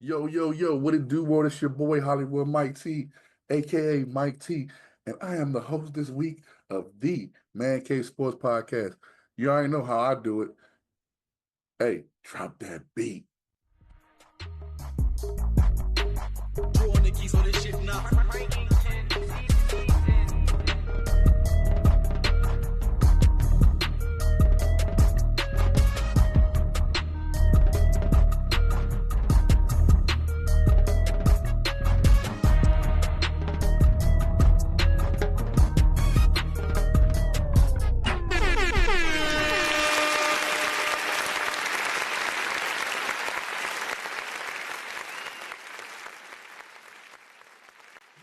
Yo, yo, yo, what it do, world? It's your boy Hollywood Mike T, aka Mike T, and I am the host this week of the Man Cave Sports Podcast. You already know how I do it. Hey, drop that beat. Drawing the keys on this shit now.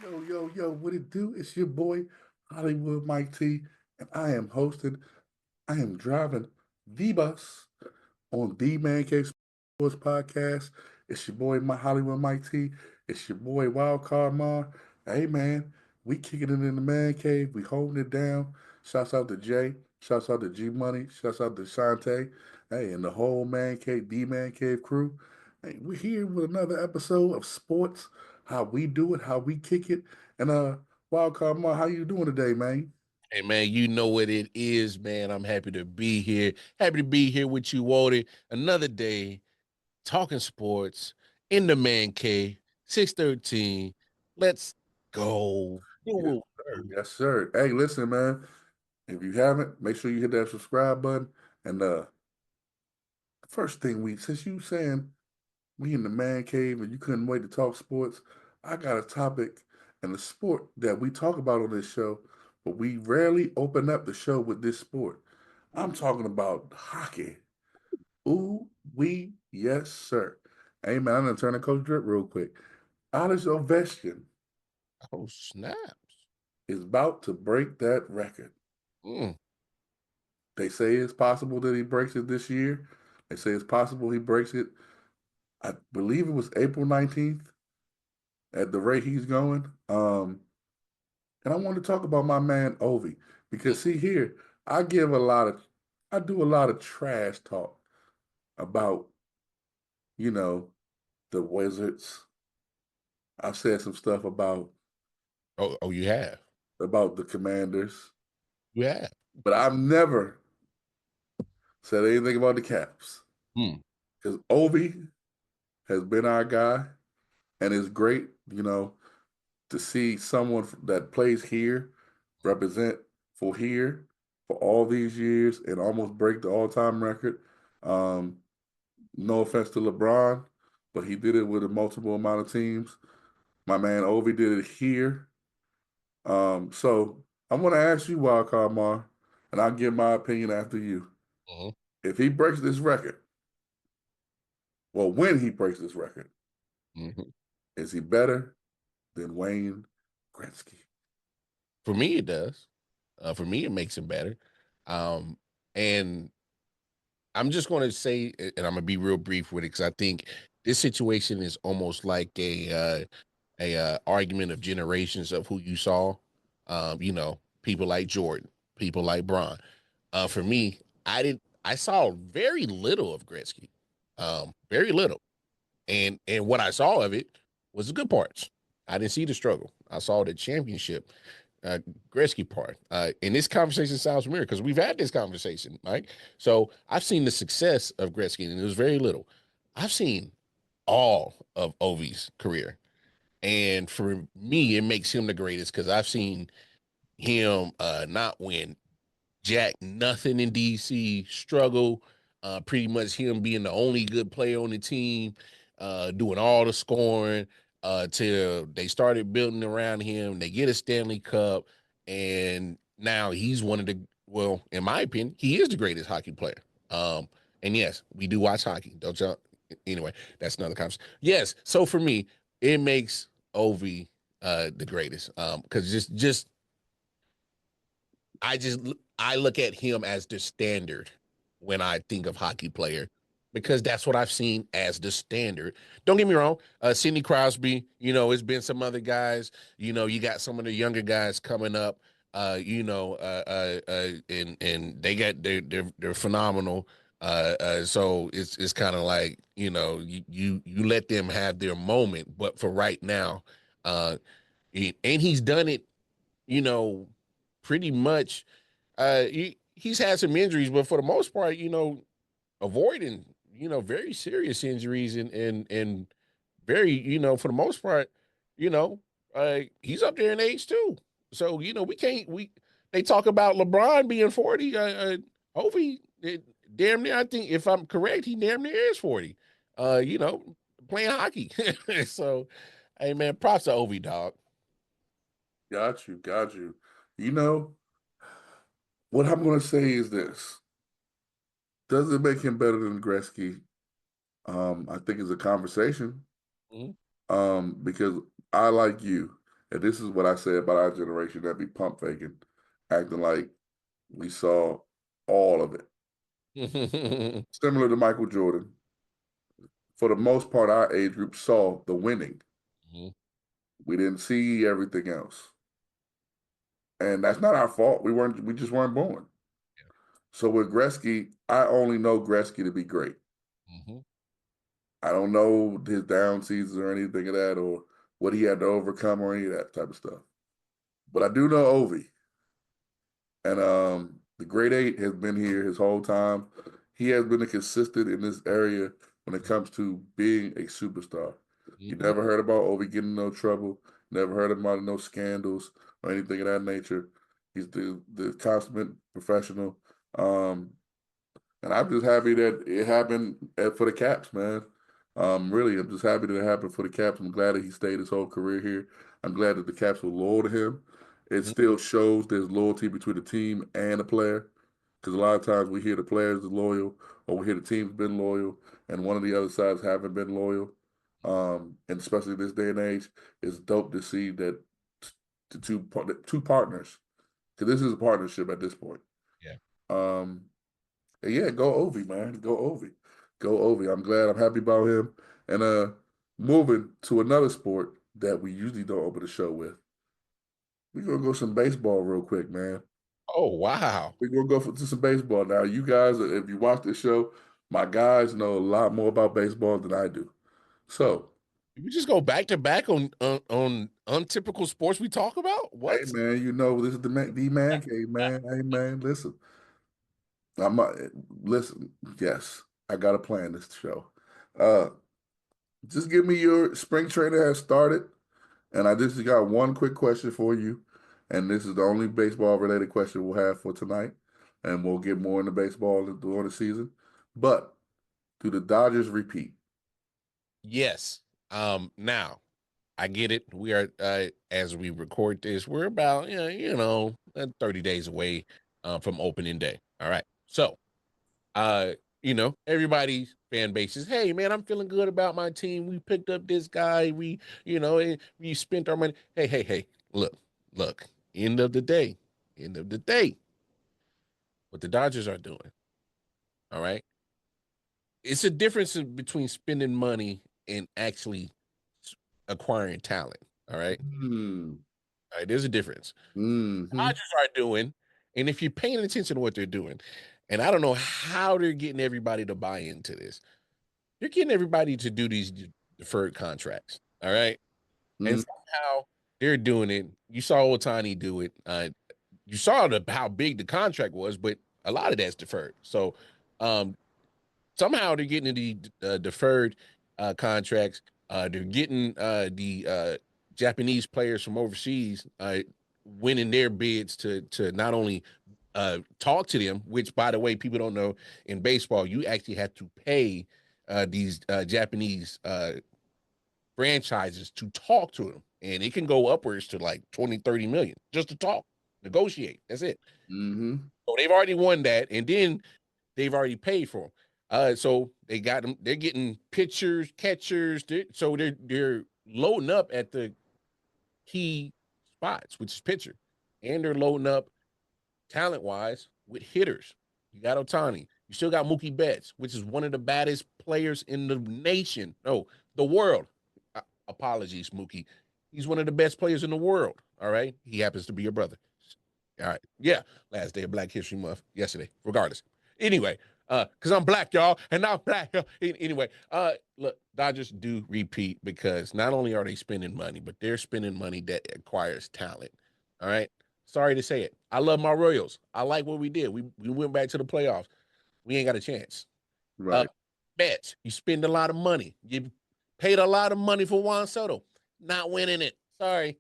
Yo, yo, yo, what it do? It's your boy Hollywood Mike T, and I am I am driving the bus on the Man Cave Sports Podcast. It's your boy my Hollywood Mike T. It's your boy Wildcard Mar. Hey man, we kicking it in the Man Cave. We holding it down. Shouts out to Jay. Shouts out to G Money. Shouts out to Shante. Hey, and the whole Man Cave, the Man Cave crew. Hey, we're here with another episode of sports. How we do it, how we kick it. And Wildcard Mar, how you doing today, man? Hey man, you know what it is, man. I'm happy to be here. Happy to be here with you, Walter. Another day talking sports in the man cave, 613. Let's go. Yes, sir. Yes, sir. Hey, listen, man. If you haven't, make sure you hit that subscribe button. And first thing since you saying we in the man cave and you couldn't wait to talk sports, I got a topic and a sport that we talk about on this show, but we rarely open up the show with this sport. I'm talking about hockey. Ooh, yes, sir. Hey, man, I'm going to turn to Coach Drip real quick. Alex Ovechkin Oh, snaps. is about to break that record. Mm. They say it's possible that he breaks it this year. They say it's possible he breaks it. I believe it was April 19th at the rate he's going. And I want to talk about my man Ovi because see here, I do a lot of trash talk about, the Wizards. I've said some stuff Oh, you have. about the Commanders, You have. but I've never said anything about the Caps Hmm. because Ovi has been our guy, and it's great, to see someone that plays here represent for here for all these years and almost break the all-time record. Um, no offense to LeBron, but he did it with a multiple amount of teams. My man Ovi did it here. So I'm going to ask you, Wildcard Mar, and I'll give my opinion after you. Mhm. If he breaks this record, well, when he breaks this record, Mhm. is he better than Wayne Gretzky? For me, it does. For me, it makes him better. And I'm just going to say, and I'm going to be real brief with it because I think this situation is almost like a argument of generations of who you saw. People like Jordan, people like Bron. For me, I saw very little of Gretzky, very little, and what I saw of it was the good parts. I didn't see the struggle. I saw the championship, uh, Gretzky part. And this conversation sounds familiar because we've had this conversation, Mike. So I've seen the success of Gretzky, and it was very little. I've seen all of Ovi's career. And for me, it makes him the greatest because I've seen him not win jack nothing in DC, struggle, pretty much him being the only good player on the team, doing all the scoring, till they started building around him. They get a Stanley Cup, and now he's one of the, well, in my opinion, he is the greatest hockey player. And yes, we do watch hockey. Don't y'all? Anyway, that's another conversation. Yes, so for me, it makes Ovi the greatest. Because I just I look at him as the standard when I think of hockey player because that's what I've seen as the standard. Don't get me wrong, Sidney Crosby, it's been some other guys. You got some of the younger guys coming up. And they they're phenomenal. So it's kind of like, you let them have their moment, but for right now, and he's done it, you know, pretty much. He's had some injuries, but for the most part, avoiding, very serious injuries and very, for the most part, you know, he's up there in age too. So, we can't they talk about LeBron being 40. Ovi, damn near, I think if I'm correct, he damn near is 40. You know, playing hockey. So, hey man, props to Ovi, dog. Got you, got you. You know, what I'm going to say is this. Does it make him better than Gretzky? I think it's a conversation. Mhm. Because I like you, and this is what I say about our generation that be pump faking, acting like we saw all of it. Similar to Michael Jordan. For the most part, our age group saw the winning. Mhm. We didn't see everything else. And that's not our fault. We just weren't born. So with Gretzky, I only know Gretzky to be great. Mhm. I don't know his down seasons or anything of that or what he had to overcome or any of that type of stuff. But I do know Ovi. And the grade eight has been here his whole time. He has been a consistent in this area when it comes to being a superstar. You Mhm. never heard about Obi getting in no trouble, never heard about no scandals or anything of that nature. He's the consummate professional. Um, and I'm just happy that it happened for the Caps, man. Really, I'm just happy that it happened for the Caps. I'm glad that he stayed his whole career here. I'm glad that the Caps were loyal to him. It Mhm. still shows there's loyalty between the team and the player. Because a lot of times we hear the players are loyal, or we hear the team's been loyal, and one of the other sides haven't been loyal. And especially this day and age, it's dope to see that the two partners, because this is a partnership at this point. Yeah. Um, and yeah, go Ovi, man. Go Ovi. Go Ovi. I'm glad. I'm happy about him. And moving to another sport that we usually don't open the show with. We're gonna go some baseball real quick, man. Oh, wow. We're gonna go to some baseball now. You guys, if you watch this show, my guys know a lot more about baseball than I do. So, We just go back to back on untypical sports we talk about? hey What? man, you know this is the man cave, man. Hey man, listen. I'm listen. Yes, I got to plan this show. Uh, just give me your spring training has started. And I just got one quick question for you. And this is the only baseball related question we'll have for tonight. And we'll get more into baseball during the season. But do the Dodgers repeat? Yes. Now I get it. We are as we record this, we're about 30 days away from opening day. All right. So everybody's fan base is, hey man, I'm feeling good about my team. We picked up this guy. We spent our money. Hey, look. End of the day, what the Dodgers are doing. All right. It's a difference between spending money and actually acquiring talent. All right. Mm, All right. There's a difference. hmm Dodgers are doing, and if you're paying attention to what they're doing, and I don't know how they're getting everybody to buy into this. You're getting everybody to do these deferred contracts. All right. And mm, somehow they're doing it. You saw Otani do it. You saw how big the contract was, but a lot of that's deferred. So um, somehow they're getting the deferred contracts. They're getting the Japanese players from overseas winning their bids to not only talk to them, which by the way, people don't know in baseball, you actually have to pay these Japanese franchises to talk to them. And it can go upwards to like 20, 30 million just to talk, negotiate. That's it. hmm So they've already won that. And then they've already paid for them. So they got them. They're getting pitchers, catchers. They're loading up at the key spots, which is pitcher, and they're loading up talent wise with hitters. You got Otani. You still got Mookie Betts, which is one of the baddest players in the nation. No, the world. Apologies, Mookie. He's one of the best players in the world. All right. He happens to be your brother. All right. Yeah. Last day of Black History Month yesterday. Regardless. Anyway, Because I'm black, y'all, and I'm black. Anyway, look, Dodgers do repeat because not only are they spending money, but they're spending money that acquires talent. All right. Sorry to say it. I love my Royals. I like what we did. We went back to the playoffs. We ain't got a chance. Right. Mets, you spend a lot of money. You paid a lot of money for Juan Soto. Not winning it. Sorry.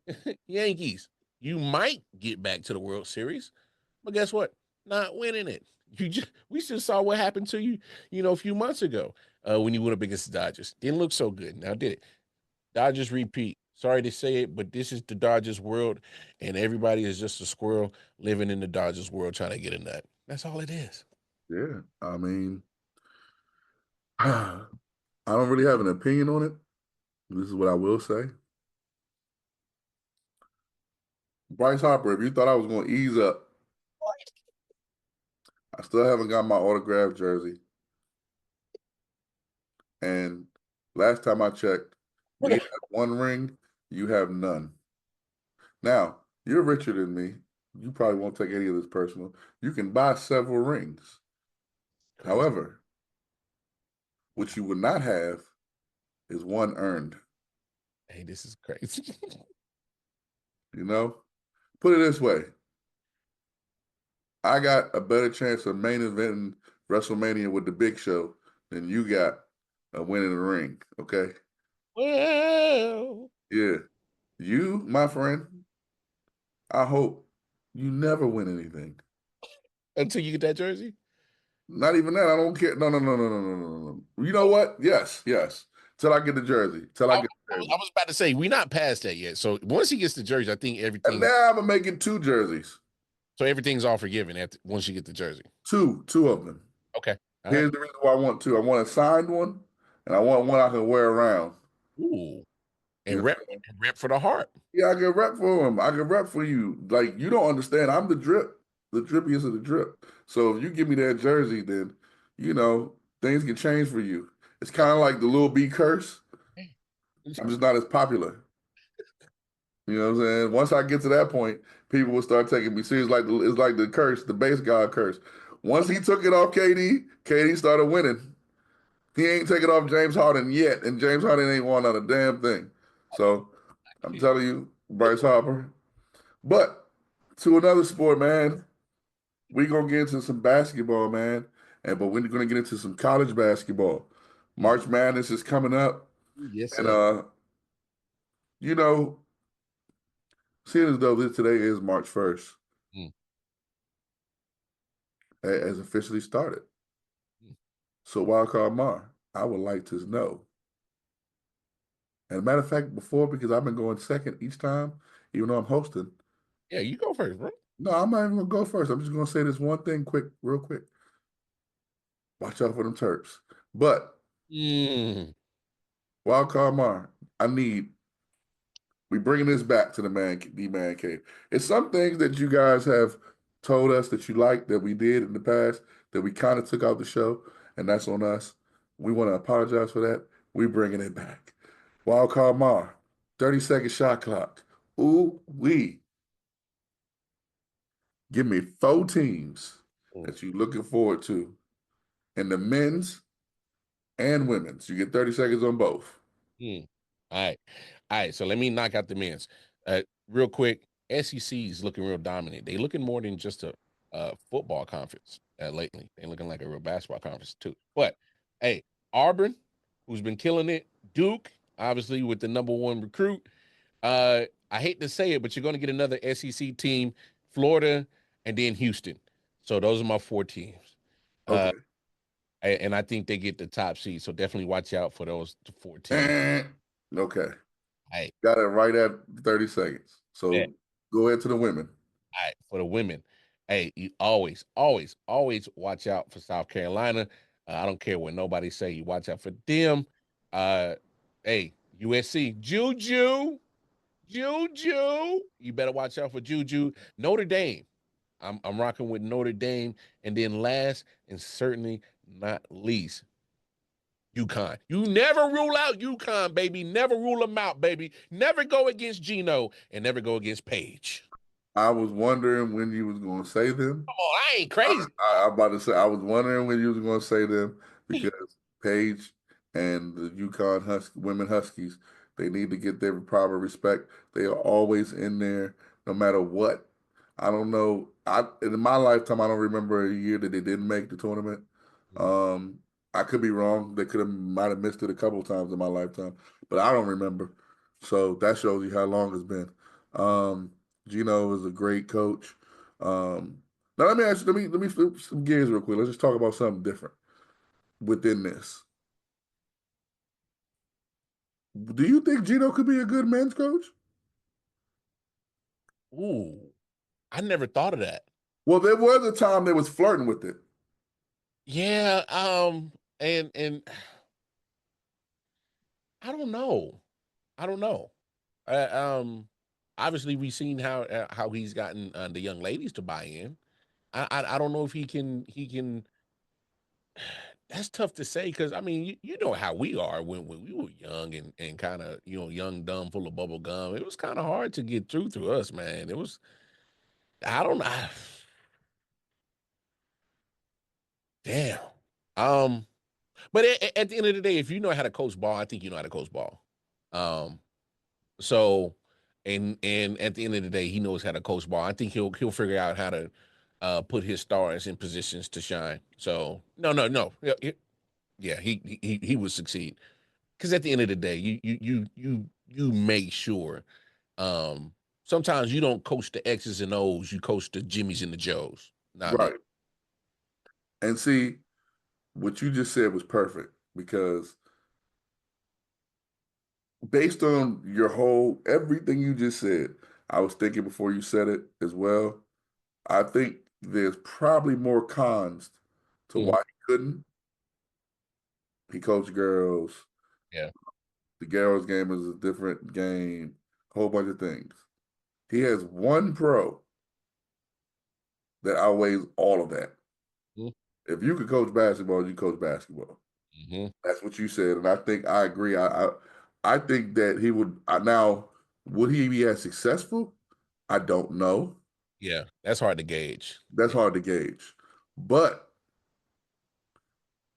Yankees, you might get back to the World Series, but guess what? Not winning it. We just saw what happened to you, a few months ago when you went up against the Dodgers. Didn't look so good. Now did it? Dodgers repeat. Sorry to say it, but this is the Dodgers world, and everybody is just a squirrel living in the Dodgers world trying to get a nut. That's all it is. Yeah. I mean, I don't really have an opinion on it. This is what I will say. Bryce Harper, if you thought I was going to ease up, I still haven't got my autographed jersey. And last time I checked, we have one ring, you have none. Now, you're richer than me. You probably won't take any of this personal. You can buy several rings. However, what you would not have is one earned. Hey, this is crazy. You know? Put it this way. I got a better chance of main eventing WrestleMania with the Big Show than you got of winning the ring. Okay? Well, Yeah. You, my friend, I hope you never win anything. until you get that jersey. Not even that. I don't care. No, no, no, no, no, no, no, no. You know what? Yes, yes. Till I get the jersey. Till I get the I jersey. was about to say we're not past that yet. So once he gets the jersey, I think And everything. now I'm making two jerseys. So everything's all forgiven once you get the jersey. Two of them. Okay. All right. Here's the reason why I want two. I want a signed one, and I want one I can wear around. Ooh. You And know? rep for the heart. Yeah, I can rep for him. I can rep for you. Like, you don't understand. I'm the drippiest of the drip. So if you give me that jersey, then, things can change for you. It's kind of like the Lil B curse. I'm just not as popular. You know what I'm saying? Once I get to that point, people will start taking me serious. It's like the curse, the base god curse. Once he took it off KD started winning. He ain't taken off James Harden yet, and James Harden ain't won on a damn thing. So I'm telling you, Bryce Harper. But to another sport, man, we're gonna get into some basketball, man. But we're gonna get into some college basketball. March Madness is coming up. Yes, And sir. you know, seeing as though today is March 1st, Mm. has officially started. Mm. So Wildcard Mar, I would like to know. And a matter of fact, before, because I've been going second each time, even though I'm hosting. Yeah, you go first, bro. No, I'm not even gonna go first. I'm just gonna say this one thing real quick. Watch out for them Terps. But Wildcard Mar, we bringing this back to the man cave. It's some things that you guys have told us that you like that we did in the past that we kind of took out the show, and that's on us. We want to apologize for that. We bringing it back. Wildcard Mar, 30-second shot clock. Ooh, give me 4 teams that you're looking forward to in the men's and women's. You get 30 seconds on both. All right. All right. So let me knock out the men's. Real quick, SEC is looking real dominant. They looking more than just a football conference lately. They're looking like a real basketball conference too. But hey, Auburn, who's been killing it, Duke, obviously with the #1 recruit. I hate to say it, but you're going to get another SEC team, Florida, and then Houston. So those are my 4 teams. Okay. And I think they get the top seed. So definitely watch out for those 4 teams. Okay. Hey, Got it right at 30 seconds. yeah. So go ahead to the women. All right, for the women, hey, you always, always, always watch out for South Carolina. I don't care what nobody say. You watch out for them. Hey, USC, Juju. You better watch out for Juju. Notre Dame. I'm rocking with Notre Dame, and then last and certainly not least, UConn. You never rule out UConn, baby. Never rule them out, baby. Never go against Gino and never go against Paige. I was wondering when you was going to say them. Come on, I ain't crazy. I'm about to say I was wondering when you was going to say them because Paige and the UConn women Huskies, they need to get their proper respect. They are always in there, no matter what. I don't know. In my lifetime, I don't remember a year that they didn't make the tournament. Mhm. Um, I could be wrong. They might have missed it a couple of times in my lifetime, but I don't remember. So that shows you how long it's been. Gino is a great coach. Um, Now let me ask you, let me flip some gears real quick. Let's just talk about something different within this. Do you think Gino could be a good men's coach? Ooh, I never thought of that. Well, there was a time they was flirting with it. Yeah, and I don't know. I don't know. Uh, um, Obviously we've seen how he's gotten the young ladies to buy in. I don't know if he can. That's tough to say because I mean you know how we are when we were young and kind of young, dumb, full of bubble gum. It was kind of hard to get through us, man. It was. I don't know. Damn. Um, but at the end of the day, if you know how to coach ball, I think you know how to coach ball. Um, so and at the end of the day, he knows how to coach ball. I think he'll figure out how to put his stars in positions to shine. So no. Yeah, he would succeed. Because at the end of the day, you make sure. Um, Sometimes you don't coach the X's and O's, you coach the Jimmys and the Joes. Nah, I mean, Right. And see, what you just said was perfect because based on your whole everything you just said, I was thinking before you said it as well. I think there's probably more cons to mhm, why he couldn't. He coached girls. yeah. The girls' game is a different game. A whole bunch of things. He has one pro that outweighs all of that. Mhm, If you could coach basketball, you coach basketball. mhm. That's what you said, and I think I agree. I think that he would now. Would he be as successful? I don't know. Yeah, that's hard to gauge. That's Yeah. hard to gauge. But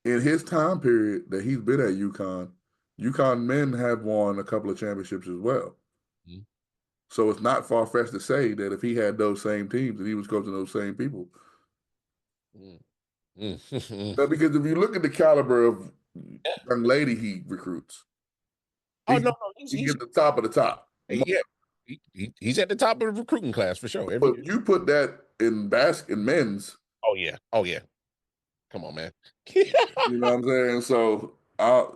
in his time period that he's been at UConn men have won a couple of championships as well. Mhm, So it's not far fetched to say that if he had those same teams, that he was coaching those same people. mhm, mhm. Now, because if you look at the caliber of young lady he recruits, Oh he no, no, he gets the top of the top. yeah, he's at the top of the recruiting class for sure every But year. you put that in men's, Oh yeah. Come on, man. you know what I'm saying? So I,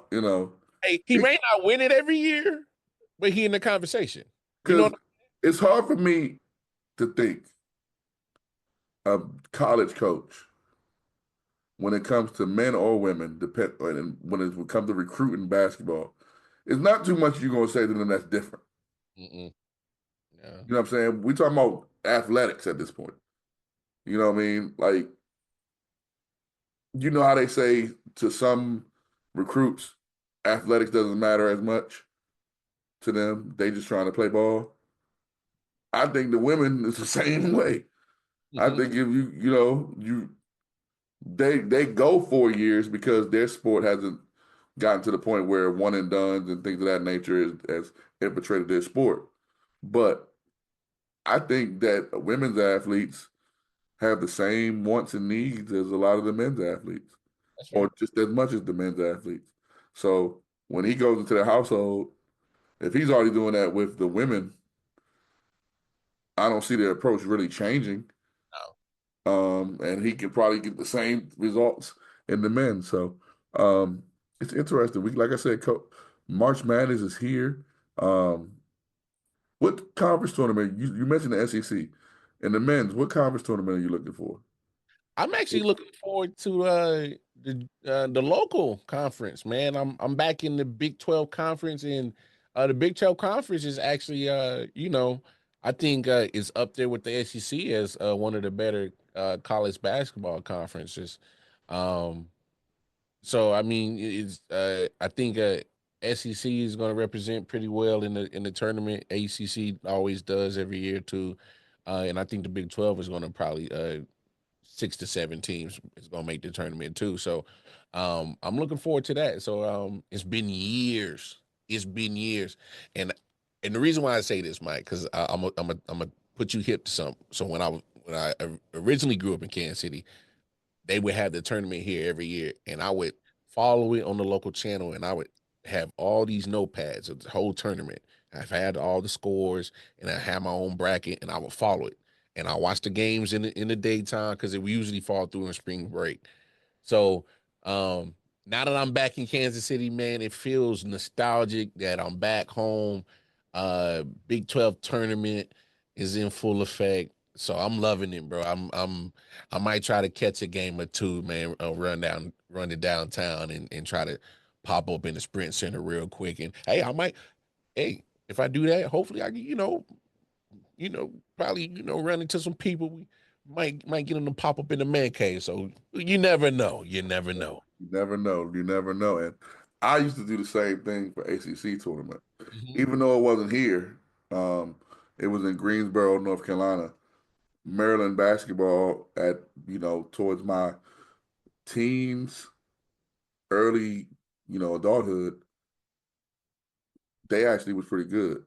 Hey, he may not win it every year, but he in the conversation. You know because what? it's hard for me to think a college coach when it comes to men or women, when it comes to recruiting basketball, it's not too much you're gonna say to them that's different. Mm-mm. Yeah. You know what I'm saying? We talking about athletics at this point. You know what I mean? Like, you know how they say to some recruits, athletics doesn't matter as much to them. They just trying to play ball. I think the women is the same way. I Mhm. think if they go 4 years because their sport hasn't gotten to the point where one and dones and things of that nature has infiltrated their sport. But I think that women's athletes have the same wants and needs as a lot of the men's athletes, That's or fair. just as much as the men's athletes. So when he goes into the household, if he's already doing that with the women, I don't see their approach really changing. No. And he can probably get the same results in the men. So it's interesting. Like I said, March Madness is here. Um, what conference tournament? You mentioned the SEC. And the men's, what conference tournament are you looking for? I'm actually looking forward to the local conference, man. I'm back in the Big 12 conference, and the Big 12 conference is actually I think is up there with the SEC as one of the better college basketball conferences. Um, so I mean, it's I think SEC is going to represent pretty well in the tournament. ACC always does every year too. And I think the Big 12 is going to probably 6 to 7 teams is going to make the tournament too. So I'm looking forward to that. So it's been years. It's been years, and the reason why I say this, Mike, because I'm a put you hip to something. So when I originally grew up in Kansas City, they would have the tournament here every year, and I would follow it on the local channel, and I would have all these notepads of the whole tournament. I've had all the scores, and I had my own bracket, and I would follow it. And I watch the games in the daytime because it would usually fall through in spring break. So now that I'm back in Kansas City, man, it feels nostalgic that I'm back home. Big 12 tournament is in full effect. So I'm loving it, bro. I might try to catch a game or two, man, run it downtown and try to pop up in the Sprint Center real quick. And hey, if I do that, hopefully I can, probably, run into some people. We might get them to pop up in the man cave. So you never know. You never know. You never know. You never know. And I used to do the same thing for ACC tournament, Mhm. even though it wasn't here. It was in Greensboro, North Carolina. Maryland basketball at towards my teens, early adulthood. They actually was pretty good.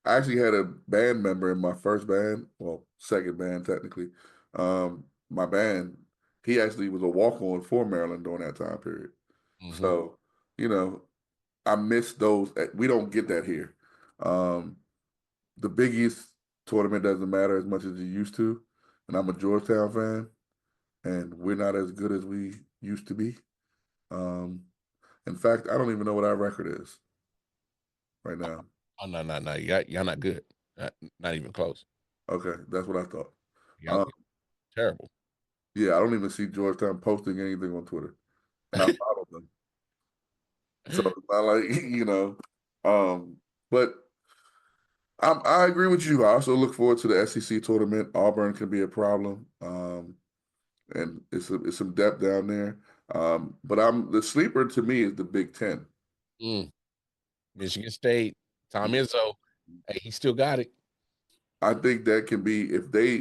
I actually had a band member in my first band, well, second band technically. My band, he actually was a walk-on for Maryland during that time period. Mhm. So, you know, I miss those. We don't get that here. Um, the Big East tournament doesn't matter as much as it used to, and I'm a Georgetown fan, and we're not as good as we used to be. Um, in fact, I don't even know what our record is right now. Oh no. Y'all not good. Not even close. Okay, that's what I thought. Y'all Um, terrible. yeah, I don't even see Georgetown posting anything on Twitter, and I follow them. So it's not like um, but I agree with you. I also look forward to the SEC tournament. Auburn can be a problem, and it's some depth down there. But the sleeper to me is the Big Ten. Mm. Michigan State, Tom Izzo. Hey, he still got it. I think that can be if they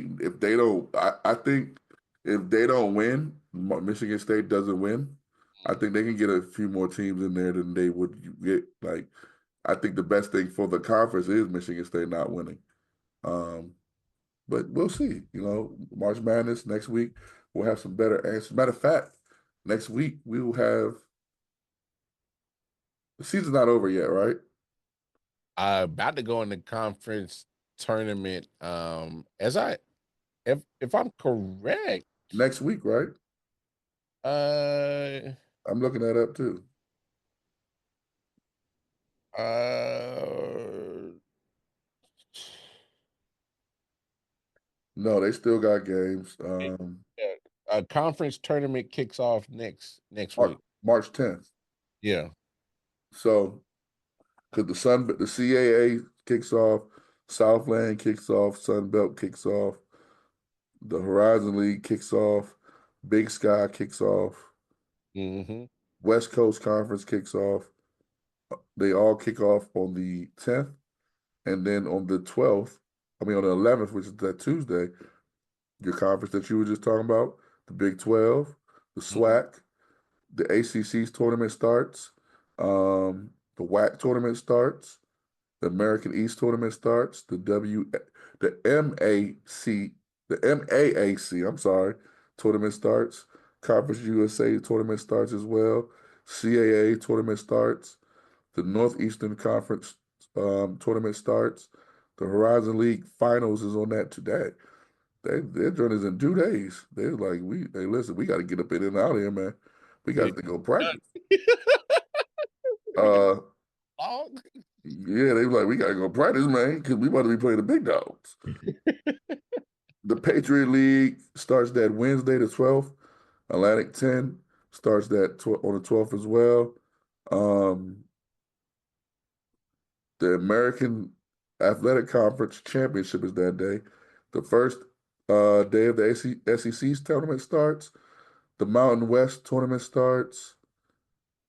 don't. I think if they don't win, Michigan State doesn't win. I think they can get a few more teams in there than they would get. Like I think the best thing for the conference is Michigan State not winning. Um, but we'll see. March Madness next week we'll have some better answers. Matter of fact, next week we will have the season's not over yet, right? About to go in the conference tournament. As I if I'm correct, Next week, right? uh I'm looking that up too. uh No, they still got games. yeah, a conference tournament kicks off next March, week. March 10th. Yeah. So, because the CAA kicks off, Southland kicks off, Sun Belt kicks off, the Horizon League kicks off, Big Sky kicks off, Mm-hmm. West Coast Conference kicks off. They all kick off on the 10th, and then on the 12th, I mean on the 11th, which is that Tuesday, your conference that you were just talking about, the Big 12, the SWAC, the ACC's tournament starts, the WAC tournament starts, the American East tournament starts, the MAC, the MAAC, I'm sorry, tournament starts, Conference USA tournament starts as well, CAA tournament starts, the Northeastern Conference tournament starts, the Horizon League finals is on that today. Their journey is in 2 days. They're like, hey, listen, we got to get up in and out of here, man. We Get got it to go practice. done. We got Uh, long. yeah, they were like, we got to go practice, man, because we about to be playing the big dogs. The Patriot League starts that Wednesday, the 12th. Atlantic 10 starts on the 12th as well. Um, the American Athletic Conference Championship is that day. The first day of the SEC's tournament starts. The Mountain West tournament starts.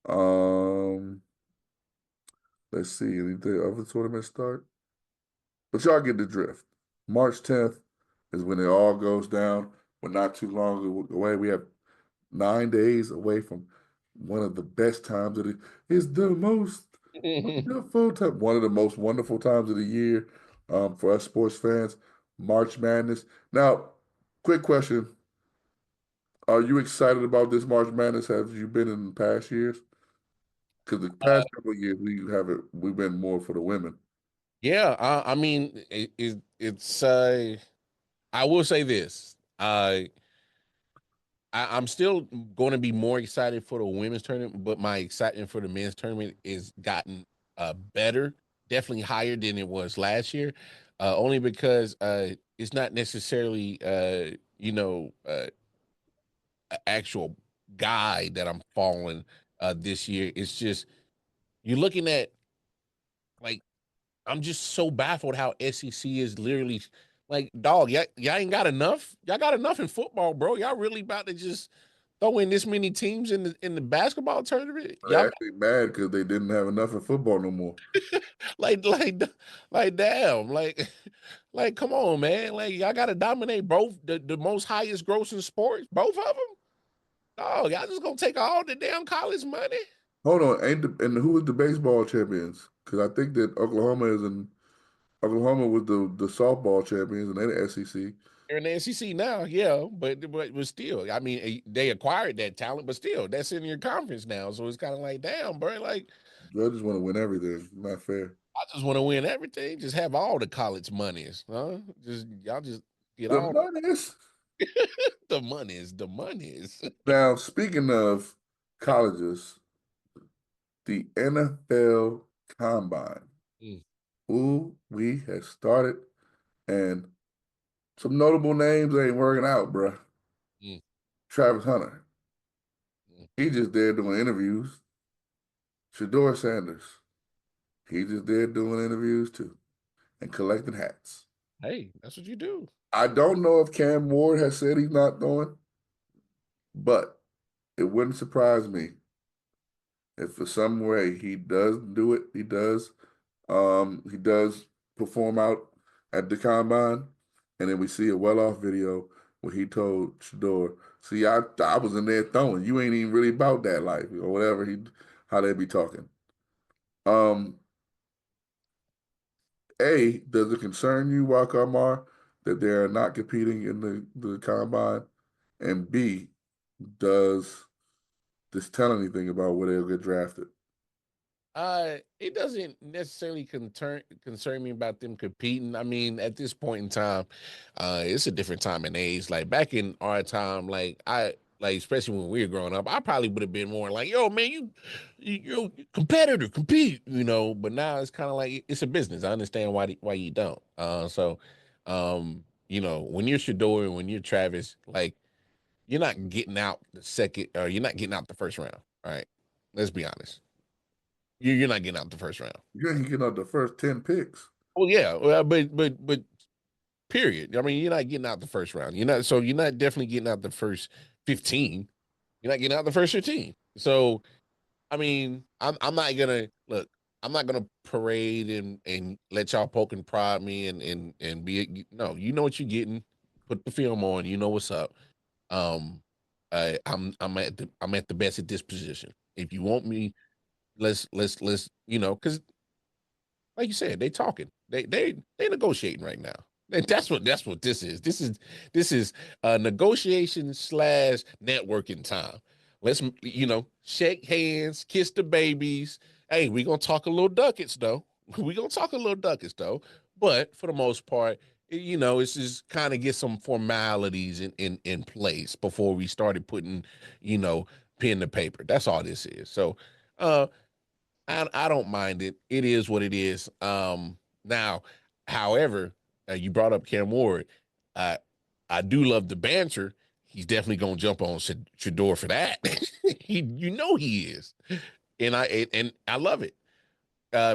Um, let's see, any other tournaments start? But y'all get the drift. March 10th, is when it all goes down. We're not too long away. We have 9 days away from one of the best times of the. It's the most wonderful time. One of the most wonderful times of the year for us sports fans. March Madness. Now, quick question: are you excited about this March Madness? Have you been in past years? Because the past couple of years we've been more for the women. Yeah, I mean, it's. I will say this. I'm still going to be more excited for the women's tournament, but my excitement for the men's tournament is gotten better, definitely higher than it was last year. Only because it's not necessarily actual guy that I'm following this year. It's just you're looking at like I'm just so baffled how SEC is literally like, dog, y'all ain't got enough. Y'all got enough in football, bro. Y'all really about to just throw in this many teams in the basketball tournament? They're Y'all actually mad because they didn't have enough in football no more. like damn, like come on, man. Like y'all gotta dominate both the most highest grossing sports, both of them. Oh, y'all just gonna take all the damn college money? Hold on, and who was the baseball champions? Because I think that Oklahoma was the softball champions, and they're the SEC. They're in the SEC now, yeah, but still, I mean, they acquired that talent, but still, that's in your conference now, so it's kind of like, damn, bro, like Judges want to win everything. Not fair. I just want to win everything, just have all the college monies, huh? Just y'all just get The all monies. the monies. Now, speaking of colleges, the NFL Combine. Mm, Ooh, we have started, and some notable names ain't working out, bruh. mm, Travis Hunter. mm. He just there doing interviews. Shador Sanders. He just there doing interviews too and collecting hats. Hey, that's what you do. I don't know if Cam Ward has said he's not going, but it wouldn't surprise me if for some way he does do it. He does perform out at the combine, and then we see a well-off video where he told Shador, "See, I was in there throwing. You ain't even really about that life or whatever." How they be talking. Um, does it concern you, Wakamar, that they are not competing in the combine? And B, does this tell anything about where they'll get drafted? It doesn't necessarily concern me about them competing. I mean, at this point in time, it's a different time and age. Like back in our time, like especially when we were growing up, I probably would have been more like, "Yo, man, you competitor, compete," you know. But now it's kind of like it's a business. I understand why you don't. When you're Shador and when you're Travis, like you're not getting out the second, or you're not getting out the first round. All right, let's be honest. You're not getting out the first round. You ain't getting out the first 10 picks. Well, yeah, well, but period. I mean, you're not getting out the first round. You're not definitely getting out the first 15. You're not getting out the first 15. So I mean, I'm not gonna look. I'm not gonna parade and let y'all poke and prod me and be no. You know what you're getting. Put the film on. You know what's up. Um, I'm at the best at this position. If you want me, let's because like you said, they talking. They negotiating right now. And that's what this is. This is negotiation slash networking time. Let's shake hands, kiss the babies. Hey, we gonna talk a little ducats though. We gonna talk a little ducats though. But for the most part, it's just kind of get some formalities in place before we started putting, you know, pen to paper. That's all this is. So uh I don't mind it. It is what it is. Now, however, you brought up Cam Ward. I I do love the banter. He's definitely gonna jump on Shador for that. He is, and I love it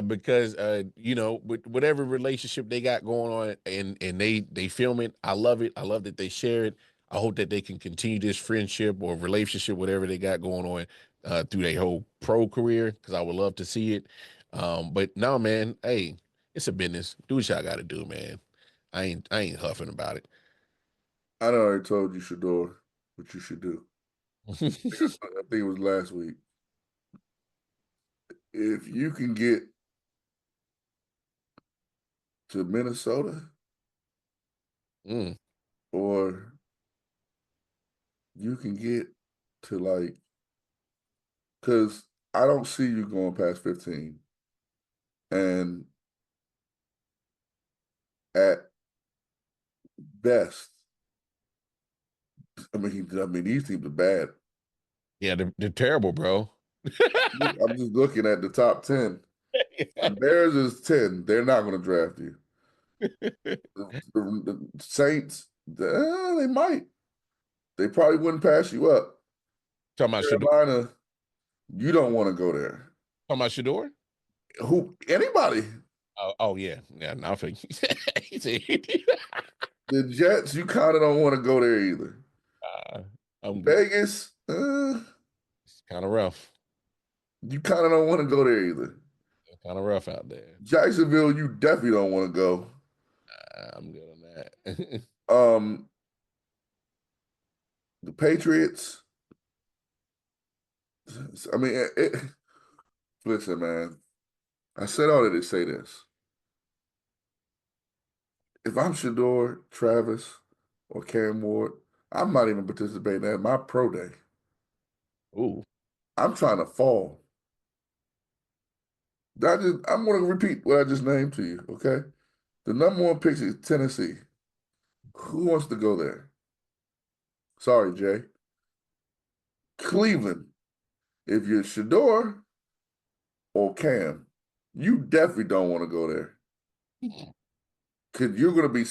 because with whatever relationship they got going on, and they film it. I love it. I love that they share it. I hope that they can continue this friendship or relationship, whatever they got going on, through their whole pro career. Because I would love to see it. But no, man, hey, it's a business. Do what y'all got to do, man. I ain't huffing about it. I already told you, Shador, what you should do. I think it was last week. If you can get to Minnesota Mm. or you can get to like, because I don't see you going past 15. And at best, I mean, these teams are bad. Yeah, they're terrible, bro. I'm just looking at the top 10. The Bears is 10. They're not going to draft you. The Saints, they might. They probably wouldn't pass you up. Talking about Shador? Carolina, you don't want to go there. Talking about Shador? Anybody. Oh yeah. Yeah, not for The Jets, you kind of don't want to go there either. I'm Vegas, it's kind of rough. you kind of don't want to go there either. Kind of rough out there. Jacksonville, you definitely don't want to go. I'm good on that. The Patriots. I mean, listen, man. I said all that to say this. If I'm Shador, Travis, or Cam Ward, I'm not even participating at my pro day. Ooh. I'm trying to fall. I'm going to repeat what I just named to you, okay? The number one pick is Tennessee. Who wants to go there? Sorry, Jay. Cleveland. If you're Shador or Cam, you definitely don't want to go there. Because you're going to be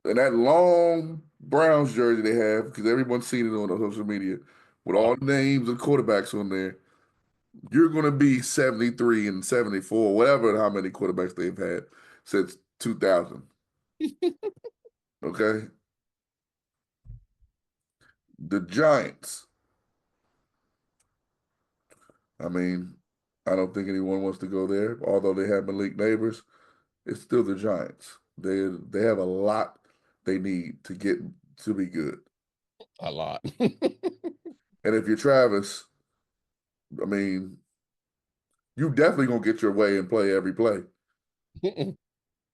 in that long Browns jersey they have, because everyone's seen it on the social media, with all the names of quarterbacks on there. You're going to be 73 and 74, whatever, how many quarterbacks they've had since 2000. Okay? The Giants. I mean, I don't think anyone wants to go there, although they have Malik Neighbors. It's still the Giants. They have a lot they need to get to be good. A lot. And if you're Travis, I mean, you definitely gonna get your way and play every play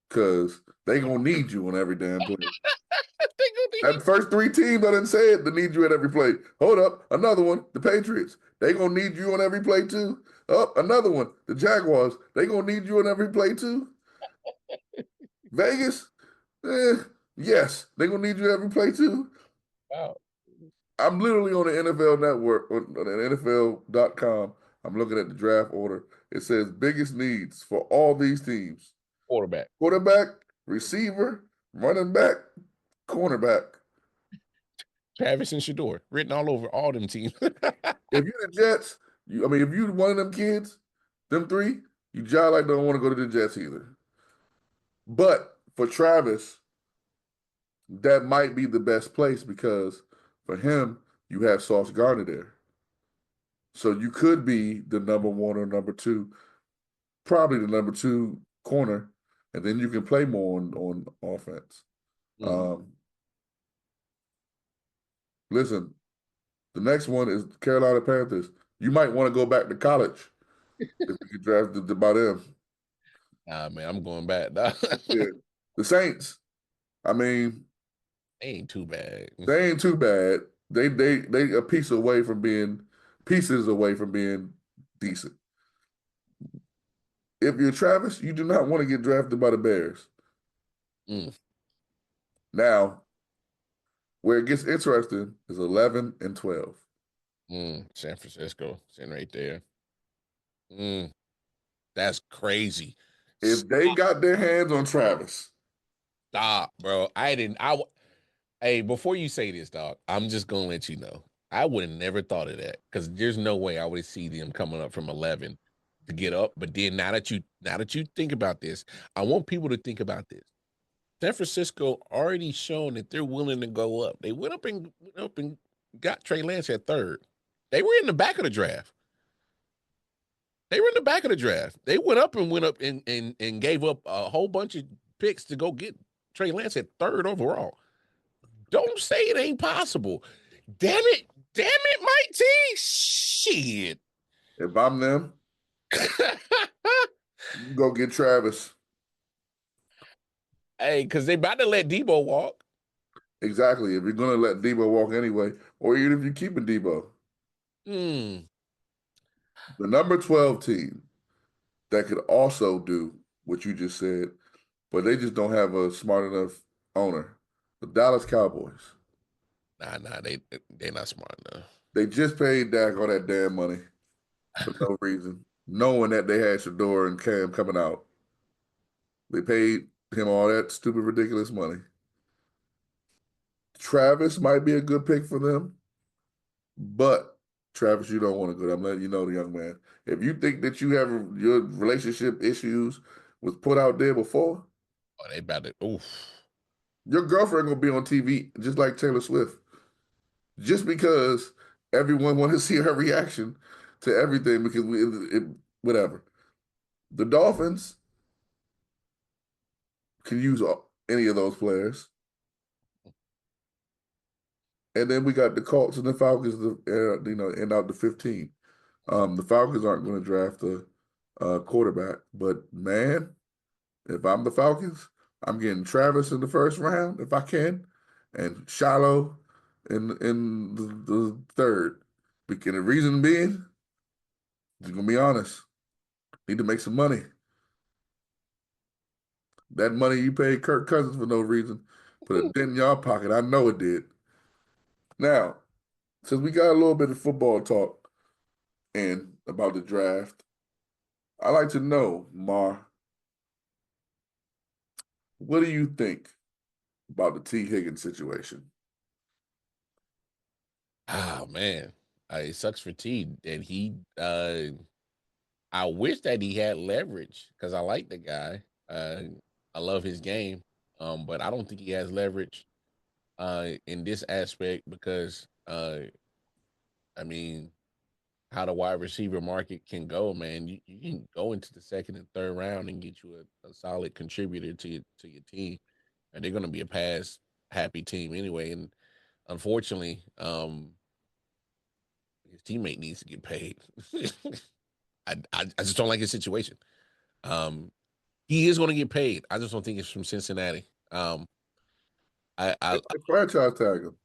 because they gonna need you on every damn play. That first three teams, I didn't say it, they need you at every play. Hold up, another one, the Patriots. They gonna need you on every play too. Up, another one, the Jaguars. They gonna need you on every play too. Vegas, yes, they gonna need you every play too. Wow. I'm literally on the NFL Network, on the NFL.com. I'm looking at the draft order. It says biggest needs for all these teams: Quarterback. quarterback, receiver, running back, cornerback. Travis and Shador written all over all them teams. If you're the Jets, if you're one of them kids, them three, you jive like don't want to go to the Jets either. But for Travis, that might be the best place because for him, you have Sauce Gardner there. So you could be the number one or number two, probably the number two corner, and then you can play more on offense. Listen, the next one is Carolina Panthers. You might want to go back to college if you get drafted by them. Nah, man, I'm going back. Yeah. The Saints, I mean, They ain't too bad. they ain't too bad. They a piece away from being pieces away from being decent. If you're Travis, you do not want to get drafted by the Bears. Now, where it gets interesting is 11 and 12. San Francisco sitting right there. That's crazy. If they got their hands on Travis. Stop, bro. Hey, before you say this, dog, I'm just gonna let you know. I would have never thought of that because there's no way I would have seen them coming up from 11 to get up. But then now that you think about this, I want people to think about this. San Francisco already shown that they're willing to go up. They went up and got Trey Lance at third. They were in the back of the draft. They went up and gave up a whole bunch of picks to go get Trey Lance at third overall. Don't say it ain't possible. Damn it, Mike T. Shit. If I'm them, go get Travis. Hey, because they about to let Debo walk. Exactly. If you're gonna let Debo walk anyway, or even if you're keeping Debo, Hmm. the number 12 team that could also do what you just said, but they just don't have a smart enough owner. The Dallas Cowboys. Nah, they're not smart enough. They just paid Dak all that damn money for no reason, knowing that they had Shador and Cam coming out. They paid him all that stupid, ridiculous money. Travis might be a good pick for them, but Travis, you don't want to go. I'm letting you know, the young man. If you think that you have your relationship issues was put out there before, Oh, they about to. Oof. your girlfriend gonna be on TV just like Taylor Swift, just because everyone want to see her reaction to everything because whatever. The Dolphins can use any of those players. And then we got the Colts and the Falcons, end out the 15. The Falcons aren't going to draft a quarterback, but man, if I'm the Falcons, I'm getting Travis in the first round if I can, and Shiloh in the third. Because the reason being, just gonna be honest, need to make some money. That money you paid Kirk Cousins for no reason put a dent in your pocket. I know it did. Now, since we got a little bit of football talk and about the draft, I like to know, Mar, what do you think about the T. Higgins situation? Oh man, it sucks for T. And he, I wish that he had leverage because I like the guy. I love his game, but I don't think he has leverage in this aspect because, I mean, how the wide receiver market can go, man. You can go into the second and third round and get you a solid contributor to your team, and they're going to be a pass happy team anyway. And unfortunately, his teammate needs to get paid. I just don't like his situation. He is going to get paid. I just don't think it's from Cincinnati. I They franchise tag him.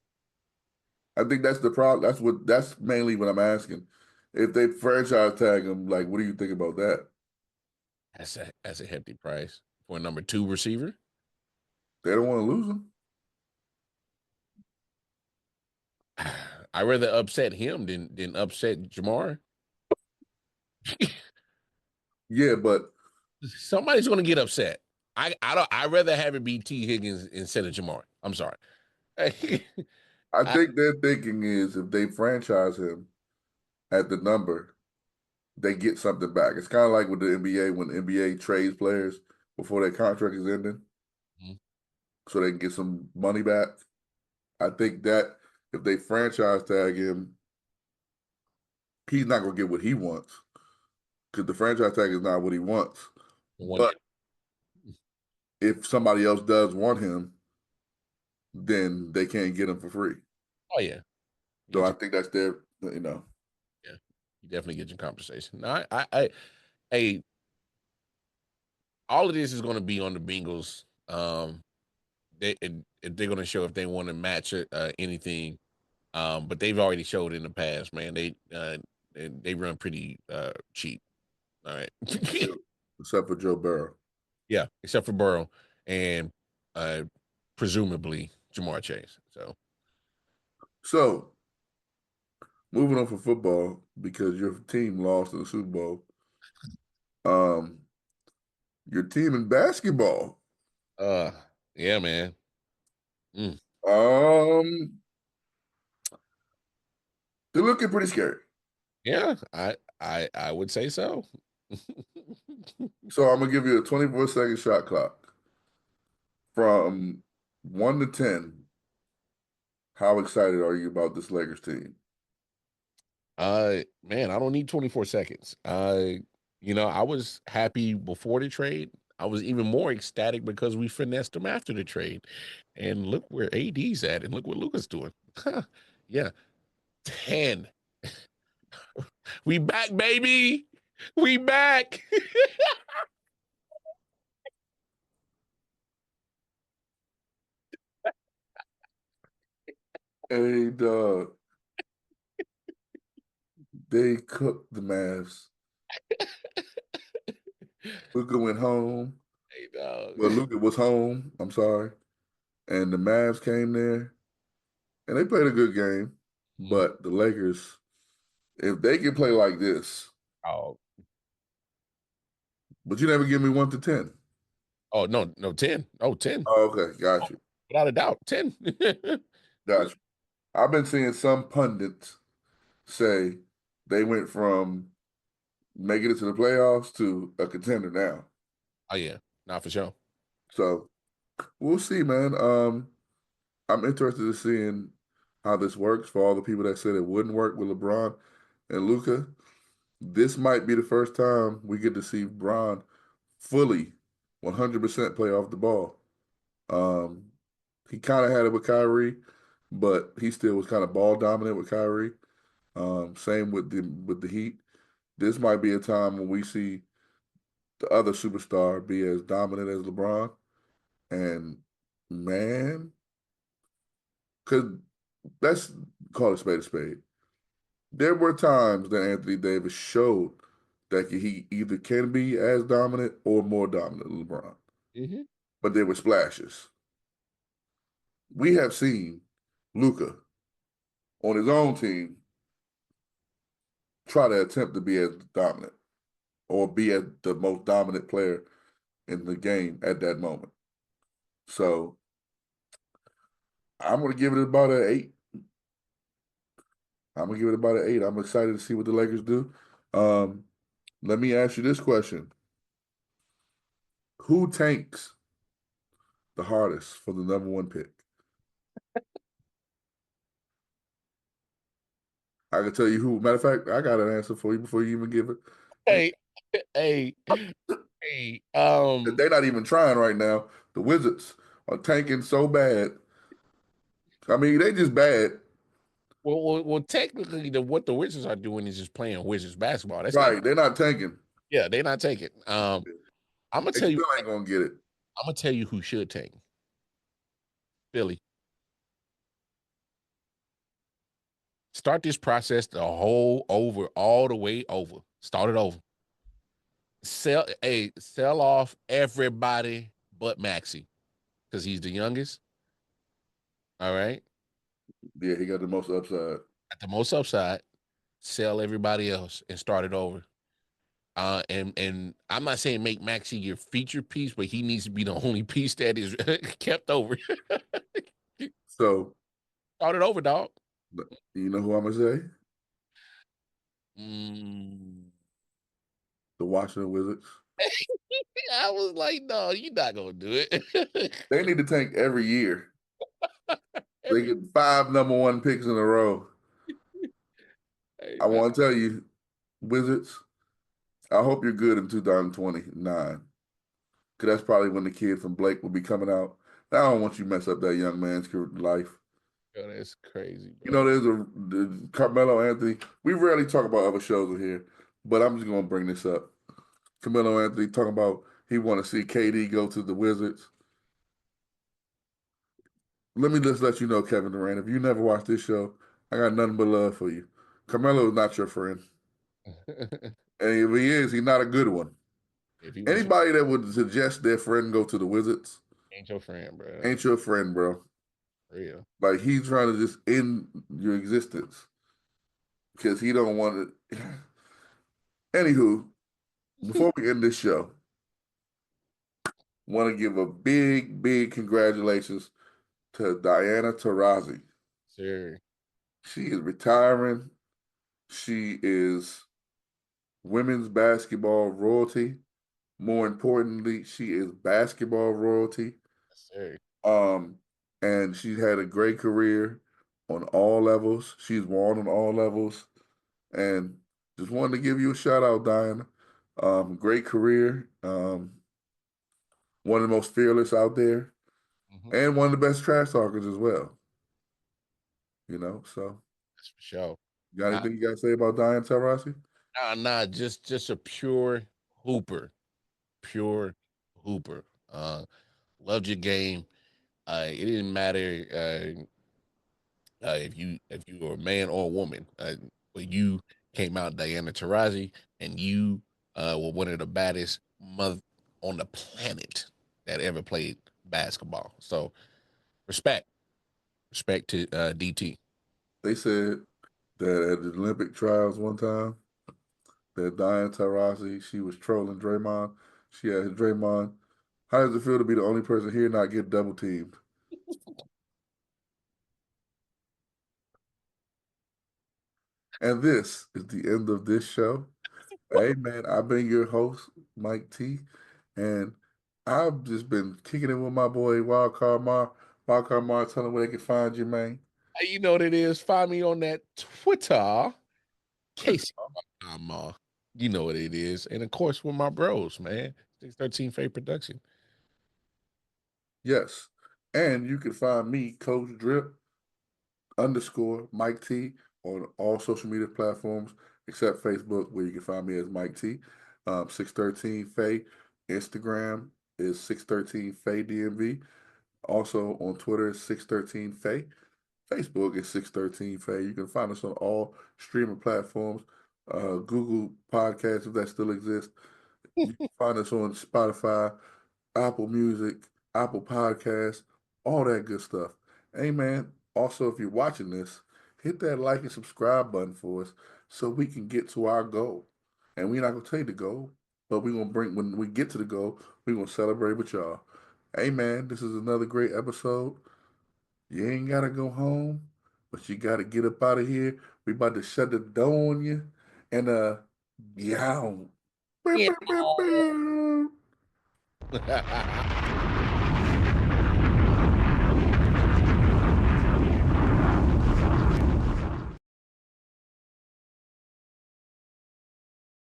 I think that's the problem. That's mainly what I'm asking. If they franchise tag him, like, what do you think about that? that's a hefty price for a number two receiver. They don't want to lose him. I rather upset him than upset Jamar. Yeah, but Somebody's going to get upset. I don't. I rather have it be T Higgins instead of Jamar. I'm sorry. I I, think their thinking is if they franchise him at the number, they get something back. It's kind of like with the NBA when the NBA trades players before their contract is ending, Mhm. so they can get some money back. I think that if they franchise tag him, he's not gonna get what he wants because the franchise tag is not what he wants. One, But if somebody else does want him, then they can't get him for free. oh yeah, So get I you. think that's their. Yeah, you definitely get your conversation. No, hey, all of this is going to be on the Bengals. They're going to show if they want to match anything. But they've already showed in the past, man. They run pretty cheap. All right. Except for Joe Burrow. Yeah, except for Burrow and uh presumably Jamar Chase. So moving on from football because your team lost in the Super Bowl. Um, your team in basketball. Uh yeah, man. Mm. Um, they're looking pretty scary. Yeah, I would say so. So I'm gonna give you a 24-second shot clock from 1 to 10. How excited are you about this Lakers team? Man, I don't need 24 seconds. I was happy before the trade. I was even more ecstatic because we finessed him after the trade. And look where AD's at, and look what Luka's doing. Yeah, 10. We back, baby. We back. Hey, dog, they cooked the Mavs. Luka went home. Hey, dog. Well, Luka was home. I'm sorry. And the Mavs came there, and they played a good game. But the Lakers, if they can play like this, Oh, but you never give me 1 to 10. oh no, 10. Oh, 10. Oh, okay, got you, Without a doubt, 10. got you. I've been seeing some pundits say they went from making it to the playoffs to a contender now. Oh yeah, not for sure. So we'll see, man. I'm interested in seeing how this works for all the people that said it wouldn't work with LeBron and Luka. This might be the first time we get to see Bron fully 100% play off the ball. Um, he kind of had it with Kyrie, but he still was kind of ball dominant with Kyrie. Same with the Heat. This might be a time when we see the other superstar be as dominant as LeBron. And man, because let's call it spade a spade. There were times that Anthony Davis showed that he either can be as dominant or more dominant than LeBron, Mm-hmm. but there were splashes. We have seen Luka on his own team try to attempt to be as dominant or be as the most dominant player in the game at that moment. So I'm going to give it about an 8. I'm going to give it about an 8. I'm excited to see what the Lakers do. Let me ask you this question. Who tanks the hardest for the #1 pick? I can tell you who. Matter of fact, I got an answer for you before you even give it. Hey, hey, hey. They're not even trying right now. The Wizards are tanking so bad. I mean, they just bad. Well, technically, what the Wizards are doing is just playing Wizards basketball. That's not. Right. They're not tanking. Yeah, they're not taking. I'm gonna They tell you. still ain't going to get it. I'm gonna tell you who should take. Philly. Start this process the whole over, all the way over. Start it over. Sell off everybody but Maxie because he's the youngest. All right, Yeah, he got the most upside. at the most upside. Sell everybody else and start it over. And I'm not saying make Maxie your feature piece, but he needs to be the only piece that is kept over. So, Start it over, dog. you know who I'm going to say? Mm. The Washington Wizards. I was like, no, you're not gonna do it. They need to tank every year. They Every, get 5 #1 picks in a row. hey, I man. want to tell you, Wizards, I hope you're good in 2029. Because that's probably when the kid from Blake will be coming out. I don't want you to mess up that young man's life. Yo, that's crazy, You bro. know, there's Carmelo Anthony. We rarely talk about other shows in here, but I'm just going to bring this up. Carmelo Anthony talking about he want to see KD go to the Wizards. Let me just let you know, Kevin Durant, if you never watched this show, I got nothing but love for you. Carmelo is not your friend. And if he is, he's not a good one. If he was Anybody that would suggest their friend go to the Wizards ain't your friend, bro. ain't your friend, bro. For real. Like he's trying to just end your existence because he don't want it. Anywho, before we end this show, want to give a big, big congratulations to Diana Taurasi. Sure. She is retiring. She is women's basketball royalty. More importantly, she is basketball royalty. Sure. Um, and she's had a great career on all levels. She's won on all levels. And just wanted to give you a shout out, Diana. Great career. one of the most fearless out there, Mhm. and one of the best trash talkers as well. So That's for sure. you got Nah, anything you got to say about Diane Taurasi? just a pure hooper, pure hooper. Loved your game. It didn't matter if you were a man or a woman. But you came out Diana Taurasi, and you were one of the baddest mother on the planet that ever played basketball. So respect, respect to DT. They said that at the Olympic trials one time, that Diane Taurasi, she was trolling Draymond. She asked Draymond, "How does it feel to be the only person here not get double teamed?" And this is the end of this show. Hey man, I've been your host, Mike T, and I've just been kicking it with my boy Wildcard Mar. Wildcard Mar, tell them where they can find you, man. You know what it is. Find me on that Twitter, Casey. You know what it is, and of course with my bros, man. 613 Faye Production. Yes. And you can find me, Coach Drip _ Mike T on all social media platforms except Facebook, where you can find me as Mike T. 613 Faye. Instagram is 613 Faye DMV. Also on Twitter is 613 Faye. Facebook is 613 Faye. You can find us on all streaming platforms, Google Podcasts, if that still exists. You can find us on Spotify, Apple Music, Apple Podcasts, all that good stuff. Hey man, also if you're watching this, hit that like and subscribe button for us so we can get to our goal. And we're not gonna tell you the goal, but we're gonna bring when we get to the goal, we're gonna celebrate with y'all. Hey man, this is another great episode. You ain't gotta go home, but you gotta get up out of here. We about to shut the door on you. And yeah. Yeah.